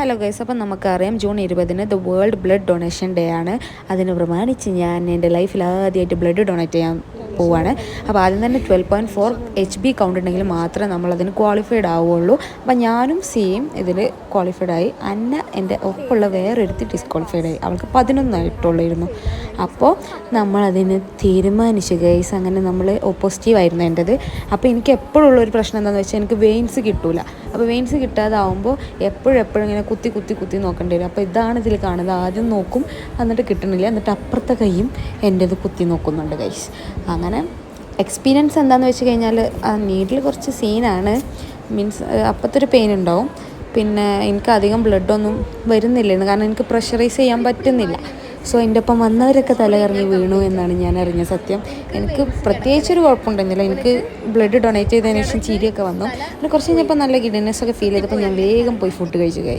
Hello guys, അപ്പം നമുക്കറിയാം June 20 the world blood donation day ആണ്. അതിന് പ്രമാണിച്ച് ഞാൻ എൻ്റെ ലൈഫിൽ ആദ്യമായിട്ട് ബ്ലഡ് ഡൊണേറ്റ് ചെയ്യാൻ പോവുകയാണ്. അപ്പോൾ ആദ്യം തന്നെ 12.4 HB കൗണ്ട് ഉണ്ടെങ്കിൽ മാത്രമേ നമ്മളതിന് ക്വാളിഫൈഡ് ആവുകയുള്ളൂ. അപ്പം ഞാനും സെയിം ഇതിൽ ക്വാളിഫൈഡ് ആയി. എൻ്റെ ഒപ്പമുള്ള വേറൊരുത്തി ഡിസ്ക്വാളിഫൈഡ് ആയി. അവൾക്ക് 11 ആയിട്ടുള്ളായിരുന്നു. അപ്പോൾ നമ്മളതിന് തീരുമാനിച്ചു ഗൈസ്. അങ്ങനെ നമ്മൾ പോസിറ്റീവ് ആയിരുന്നു എൻ്റെത്. അപ്പോൾ എനിക്ക് എപ്പോഴുള്ളൊരു പ്രശ്നം എന്താണെന്ന് വെച്ചാൽ എനിക്ക് വെയിൻസ് കിട്ടില്ല. അപ്പോൾ വെയിൻസ് കിട്ടാതാവുമ്പോൾ എപ്പോഴും ഇങ്ങനെ കുത്തി നോക്കേണ്ടി വരും. അപ്പോൾ ഇതാണ് ഇതിൽ കാണുന്നത്. ആദ്യം നോക്കും, എന്നിട്ട് കിട്ടണില്ല, എന്നിട്ട് അപ്പുറത്തെ കൈയും എൻ്റേത് കുത്തി നോക്കുന്നുണ്ട് ഗൈസ്. അങ്ങനെ എക്സ്പീരിയൻസ് എന്താണെന്ന് വെച്ച് കഴിഞ്ഞാൽ ആ നീഡിൽ കുറച്ച് സീനാണ്. മീൻസ് അപ്പോഴത്തെ ഒരു പെയിൻ ഉണ്ടാവും. പിന്നെ എനിക്ക് അധികം ബ്ലഡൊന്നും വരുന്നില്ലായിരുന്നു, കാരണം എനിക്ക് പ്രഷറൈസ് ചെയ്യാൻ പറ്റുന്നില്ല. സോ എൻ്റെ ഒപ്പം വന്നവരൊക്കെ തലകറങ്ങി വീണു എന്നാണ് ഞാൻ അറിഞ്ഞ സത്യം. എനിക്ക് പ്രത്യേകിച്ചൊരു കുഴപ്പമുണ്ടായിരുന്നില്ല. എനിക്ക് ബ്ലഡ് ഡൊണേറ്റ് ചെയ്തതിന് ശേഷം ചിരിയൊക്കെ വന്നു. പിന്നെ കുറച്ച് കഴിഞ്ഞപ്പോൾ നല്ല ഗിഡ്നെസ്സൊക്കെ ഫീൽ ചെയ്തപ്പോൾ ഞാൻ വേഗം പോയി ഫുഡ് കഴിച്ചു.